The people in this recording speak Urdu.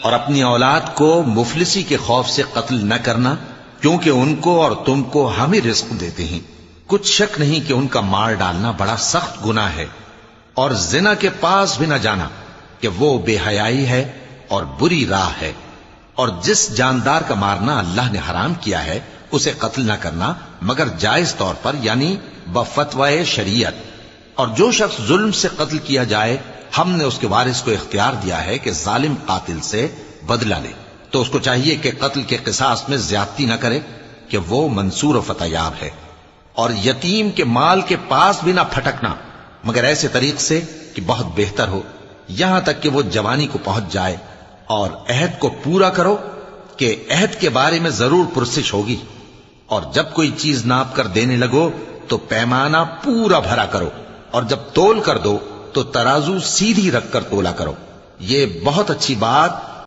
اور اپنی اولاد کو مفلسی کے خوف سے قتل نہ کرنا، کیونکہ ان کو اور تم کو ہم ہی رزق دیتے ہیں۔ کچھ شک نہیں کہ ان کا مار ڈالنا بڑا سخت گناہ ہے، اور زنا کے پاس بھی نہ جانا کہ وہ بے حیائی ہے اور بری راہ ہے۔ اور جس جاندار کا مارنا اللہ نے حرام کیا ہے اسے قتل نہ کرنا مگر جائز طور پر، یعنی بفتوائے شریعت۔ اور جو شخص ظلم سے قتل کیا جائے، ہم نے اس کے وارث کو اختیار دیا ہے کہ ظالم قاتل سے بدلہ لے، تو اس کو چاہیے کہ قتل کے قصاص میں زیادتی نہ کرے کہ وہ منصور و فتح یاب ہے۔ اور یتیم کے مال کے پاس بھی نہ پھٹکنا مگر ایسے طریق سے کہ بہت بہتر ہو، یہاں تک کہ وہ جوانی کو پہنچ جائے۔ اور عہد کو پورا کرو کہ عہد کے بارے میں ضرور پرسش ہوگی۔ اور جب کوئی چیز ناپ کر دینے لگو تو پیمانہ پورا بھرا کرو، اور جب تول کر دو تو ترازو سیدھی رکھ کر تولا کرو۔ یہ بہت اچھی بات